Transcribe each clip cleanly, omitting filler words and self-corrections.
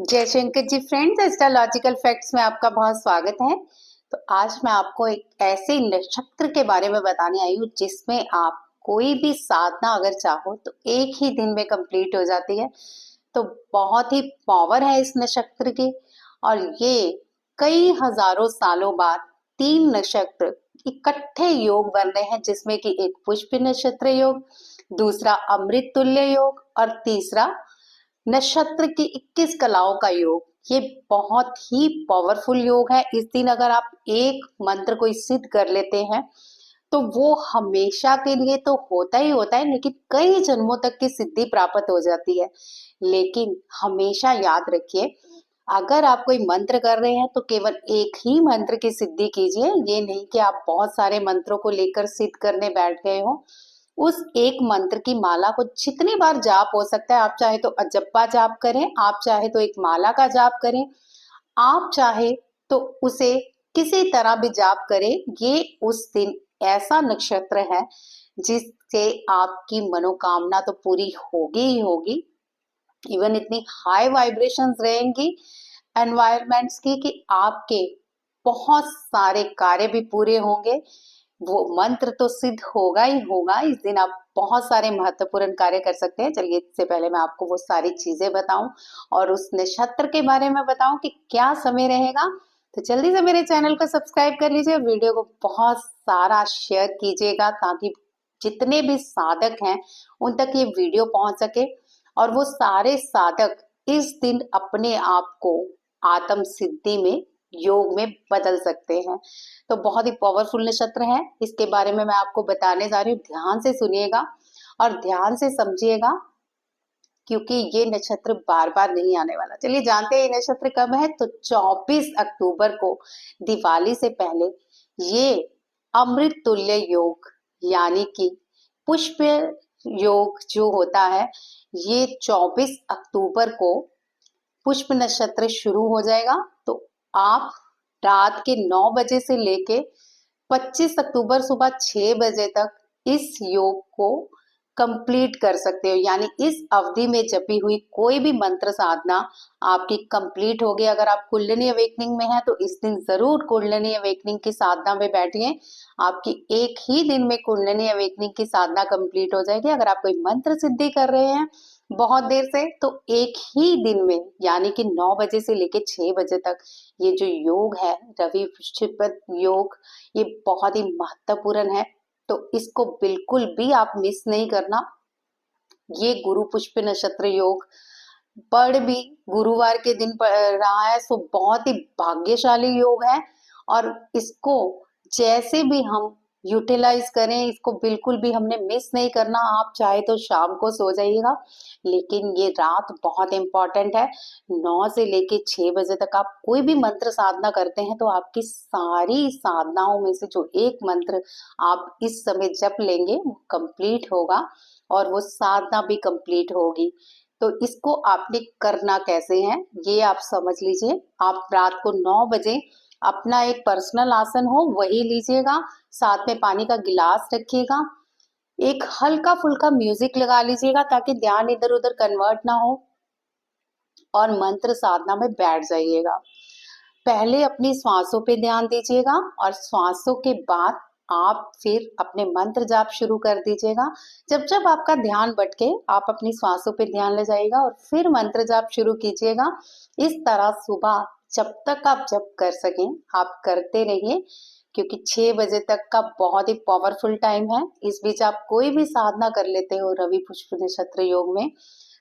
जय Shankar ji friends, astrological facts में आपका बहुत स्वागत है। तो आज मैं आपको एक ऐसे नक्षत्र के बारे में बताने आई हूँ जिसमें आप कोई भी साधना अगर चाहो तो एक ही दिन में कंप्लीट हो जाती है। तो बहुत ही पावर है इस नक्षत्र की। और ये कई हजारों सालों बाद तीन नक्षत्र इकट्ठे योग बन रहे हैं, जिसमें कि एक पुष्प नक्षत्र योग, दूसरा अमृत तुल्य योग और तीसरा नक्षत्र की 21 कलाओं का योग। ये बहुत ही पावरफुल योग है। इस दिन अगर आप एक मंत्र को सिद्ध कर लेते हैं तो वो हमेशा के लिए तो होता ही होता है, लेकिन कई जन्मों तक की सिद्धि प्राप्त हो जाती है। लेकिन हमेशा याद रखिए, अगर आप कोई मंत्र कर रहे हैं तो केवल एक ही मंत्र की सिद्धि कीजिए। ये नहीं कि आप बहुत सारे मंत्रों को लेकर सिद्ध करने बैठ गए हो। उस एक मंत्र की माला को जितनी बार जाप हो सकता है, आप चाहे तो अजप्पा जाप करें, आप चाहे तो एक माला का जाप करें, आप चाहे तो उसे किसी तरह भी जाप करें। ये उस दिन ऐसा नक्षत्र है जिससे आपकी मनोकामना तो पूरी होगी ही होगी। इवन इतनी हाई वाइब्रेशंस रहेंगी एनवायरमेंट्स की कि आपके बहुत सारे कार्य भी पूरे होंगे। वो मंत्र तो सिद्ध होगा ही होगा। इस दिन आप बहुत सारे महत्वपूर्ण कार्य कर सकते हैं। चलिए, इससे पहले मैं आपको वो सारी चीजें बताऊं और उस नक्षत्र के बारे में बताऊं कि क्या समय रहेगा, तो जल्दी से मेरे चैनल को सब्सक्राइब कर लीजिए और वीडियो को बहुत सारा शेयर कीजिएगा, ताकि जितने भी साधक हैं उन तक ये वीडियो पहुंच सके और वो सारे साधक इस दिन अपने आप को आत्म सिद्धि में, योग में बदल सकते हैं। तो बहुत ही पावरफुल नक्षत्र है, इसके बारे में मैं आपको बताने जा रही हूँ। ध्यान से सुनिएगा और ध्यान से समझिएगा, क्योंकि ये नक्षत्र बार बार नहीं आने वाला। चलिए जानते हैं ये नक्षत्र कब है। तो 24 अक्टूबर को, दिवाली से पहले, ये अमृत तुल्य योग यानी कि पुष्प योग जो होता है, ये 24 अक्टूबर को पुष्प नक्षत्र शुरू हो जाएगा। तो आप रात के 9 बजे से लेके 25 अक्टूबर सुबह 6 बजे तक इस योग को कंप्लीट कर सकते हो। यानी इस अवधि में जपी हुई कोई भी मंत्र साधना आपकी कंप्लीट होगी। अगर आप कुंडलिनी अवेकनिंग में हैं तो इस दिन जरूर कुंडलिनी अवेकनिंग की साधना में बैठिए। आपकी एक ही दिन में कुंडलिनी अवेकनिंग की साधना कंप्लीट हो जाएगी। अगर आप कोई मंत्र सिद्धि कर रहे हैं बहुत देर से, तो एक ही दिन में यानी कि 9 बजे से लेके 6 बजे तक ये जो योग है, रवि पुष्प योग, ये बहुत ही महत्वपूर्ण है। तो इसको बिल्कुल भी आप मिस नहीं करना। ये गुरु पुष्प नक्षत्र योग बड़ भी गुरुवार के दिन पड़ रहा है, सो बहुत ही भाग्यशाली योग है। और इसको जैसे भी हम यूटिलाइज करें, इसको बिल्कुल भी हमने मिस नहीं करना। आप चाहे तो शाम को सो जाइएगा, लेकिन ये रात बहुत इंपॉर्टेंट है। 9 से लेके 6 बजे तक आप कोई भी मंत्र साधना करते हैं तो आपकी सारी साधनाओं में से जो एक मंत्र आप इस समय जप लेंगे वो कंप्लीट होगा और वो साधना भी कंप्लीट होगी। तो इसको आपने करना कैसे है ये आप समझ लीजिए। आप रात को 9 बजे अपना एक पर्सनल आसन हो वही लीजिएगा, साथ में पानी का गिलास रखिएगा, एक हल्का फुल्का म्यूजिक लगा लीजिएगा ताकि ध्यान इधर उधर कन्वर्ट ना हो, और मंत्र साधना में बैठ जाइएगा। पहले अपनी श्वासों पे ध्यान दीजिएगा और श्वासों के बाद आप फिर अपने मंत्र जाप शुरू कर दीजिएगा। जब जब आपका ध्यान भटके आप अपनी श्वासों पे ध्यान ले जाइएगा और फिर मंत्र जाप शुरू कीजिएगा। इस तरह सुबह जब तक आप जप कर सकें आप करते रहिए, क्योंकि 6 बजे तक का बहुत ही पावरफुल टाइम है। इस बीच आप कोई भी साधना कर लेते हो रवि पुष्प नक्षत्र योग में,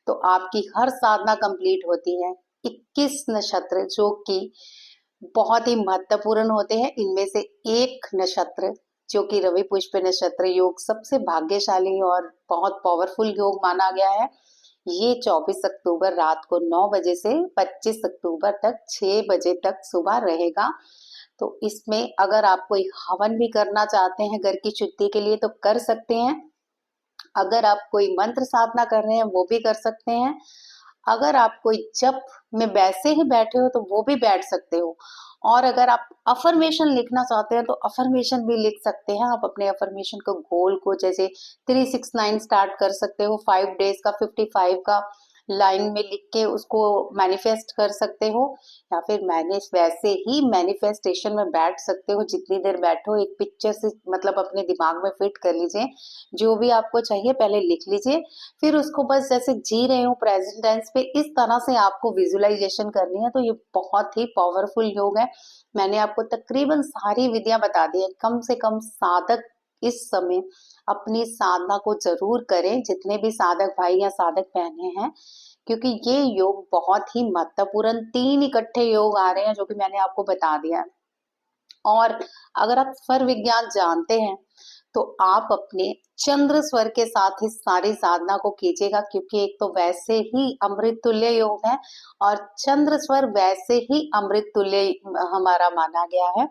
तो आपकी हर साधना कंप्लीट होती है। 21 नक्षत्र जो कि बहुत ही महत्वपूर्ण होते हैं, इनमें से एक नक्षत्र जो कि रवि पुष्प नक्षत्र योग सबसे भाग्यशाली और बहुत पावरफुल योग माना गया है। ये 24 अक्टूबर रात को 9 बजे से 25 अक्टूबर तक 6 बजे तक सुबह रहेगा। तो इसमें अगर आप कोई हवन भी करना चाहते हैं घर की शुद्धि के लिए तो कर सकते हैं। अगर आप कोई मंत्र साधना कर रहे हैं वो भी कर सकते हैं। अगर आप कोई जप में वैसे ही बैठे हो तो वो भी बैठ सकते हो। और अगर आप अफर्मेशन लिखना चाहते हैं तो अफर्मेशन भी लिख सकते हैं। आप अपने अफर्मेशन को गोल को जैसे 369 स्टार्ट कर सकते हो, 5 डेज का, 55 का, लाइन में लिख के उसको मैनिफेस्ट कर सकते हो, या फिर वैसे ही मैनिफेस्टेशन में बैठ सकते हो। जितनी देर बैठो एक पिक्चर से मतलब अपने दिमाग में फिट कर लीजिए, जो भी आपको चाहिए पहले लिख लीजिए, फिर उसको बस जैसे जी रहे हो प्रेजेंट टेंस पे इस तरह से आपको विजुअलाइजेशन करनी है। तो ये बहुत ही पावरफुल योग है। मैंने आपको तकरीबन सारी विधियां बता दी है। कम से कम साधक इस समय अपनी साधना को जरूर करें, जितने भी साधक भाई या साधक बहनें हैं, क्योंकि ये योग बहुत ही महत्वपूर्ण 3 इकट्ठे योग आ रहे हैं जो कि मैंने आपको बता दिया है। और अगर आप स्वर विज्ञान जानते हैं तो आप अपने चंद्र स्वर के साथ इस सारी साधना को कीजिएगा, क्योंकि एक तो वैसे ही अमृत तुल्य योग है और चंद्र स्वर वैसे ही अमृत तुल्य हमारा माना गया है।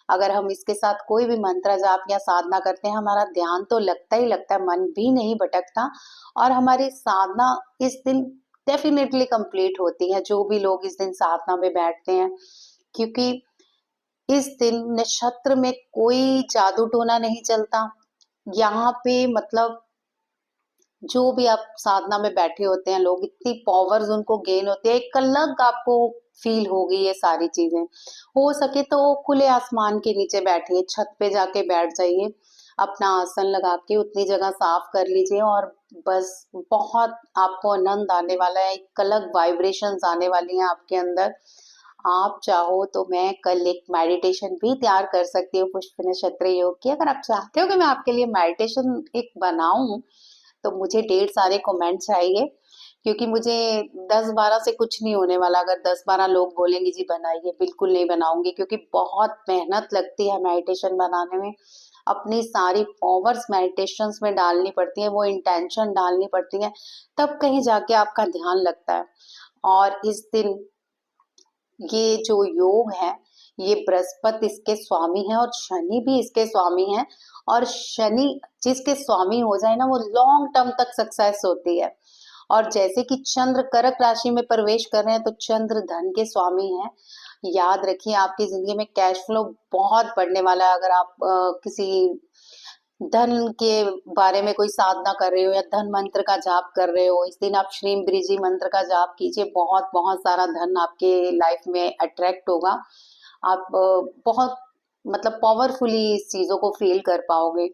अगर हम इसके साथ कोई भी मंत्र जाप या साधना करते हैं, हमारा ध्यान तो लगता ही लगता है, मन भी नहीं भटकता, और हमारी साधना इस दिन डेफिनेटली कंप्लीट होती है, जो भी लोग इस दिन साधना में बैठते हैं। क्योंकि इस दिन नक्षत्र में कोई जादू टोना नहीं चलता। यहाँ पे मतलब जो भी आप साधना में बैठे होते हैं लोग, इतनी पावर्स उनको गेन होती है, एक अलग आपको फील होगी ये सारी चीजें। हो सके तो खुले आसमान के नीचे बैठिए, छत पे जाके बैठ जाइए, अपना आसन लगा के उतनी जगह साफ कर लीजिए, और बस बहुत आपको आनंद आने वाला है, एक अलग वाइब्रेशंस आने वाली हैं आपके अंदर। आप चाहो तो मैं कल एक मेडिटेशन भी तैयार कर सकती हूँ पुष्प नक्षत्र योग की। अगर आप चाहते हो कि मैं आपके लिए मेडिटेशन एक बनाऊं तो मुझे ढेर सारे कमेंट चाहिए, क्योंकि मुझे 10-12 से कुछ नहीं होने वाला। अगर 10-12 लोग बोलेंगे जी बनाइए, बिल्कुल नहीं बनाऊंगी, क्योंकि बहुत मेहनत लगती है मेडिटेशन बनाने में। अपनी सारी पावर्स मेडिटेशंस में डालनी पड़ती है, वो इंटेंशन डालनी पड़ती है, तब कहीं जाके आपका ध्यान लगता है। और इस दिन ये जो योग है, ये बृहस्पति इसके स्वामी है और शनि भी इसके स्वामी है। और शनि जिसके स्वामी हो जाए ना, वो लॉन्ग टर्म तक सक्सेस होती है। और जैसे कि चंद्र कर्क राशि में प्रवेश कर रहे हैं, तो चंद्र धन के स्वामी हैं। याद रखिए आपकी जिंदगी में कैश फ्लो बहुत बढ़ने वाला है। अगर आप किसी धन के बारे में कोई साधना कर रहे हो या धन मंत्र का जाप कर रहे हो, इस दिन आप श्रीम ब्रिजी मंत्र का जाप कीजिए। बहुत बहुत सारा धन आपके लाइफ में अट्रैक्ट होगा। आप बहुत मतलब पावरफुली इस चीजों को फील कर पाओगे।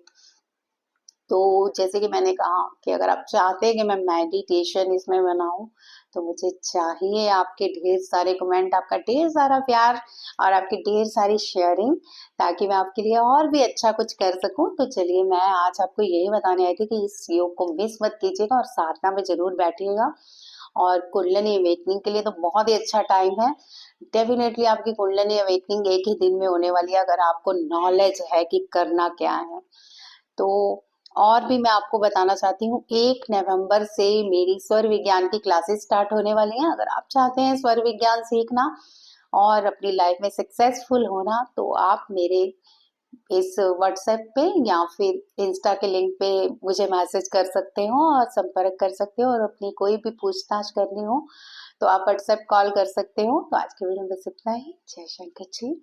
तो जैसे कि मैंने कहा कि अगर आप चाहते हैं कि मैं मेडिटेशन इसमें बनाऊं, तो मुझे चाहिए आपके ढेर सारे कमेंट, आपका ढेर सारा प्यार और आपकी ढेर सारी शेयरिंग, ताकि मैं आपके लिए और भी अच्छा कुछ कर सकूं। तो चलिए, मैं आज आपको यही बताने आई थी कि इस योग को मिस मत कीजिएगा और साधना में जरूर बैठिएगा। और कुंडलिनी अवेकनिंग के लिए तो बहुत ही अच्छा टाइम है। डेफिनेटली आपकी कुंडलिनी अवेकनिंग एक ही दिन में होने वाली है, अगर आपको नॉलेज है कि करना क्या है तो। और भी मैं आपको बताना चाहती हूँ, 1 नवंबर से मेरी स्वर विज्ञान की क्लासेस स्टार्ट होने वाली हैं। अगर आप चाहते हैं स्वर विज्ञान सीखना और अपनी लाइफ में सक्सेसफुल होना, तो आप मेरे इस व्हाट्सएप पे या फिर इंस्टा के लिंक पे मुझे मैसेज कर सकते हो और संपर्क कर सकते हो। और अपनी कोई भी पूछताछ करनी हो तो आप व्हाट्सएप कॉल कर सकते हो। तो आज के वीडियो में बस इतना ही। जय शंकर जी।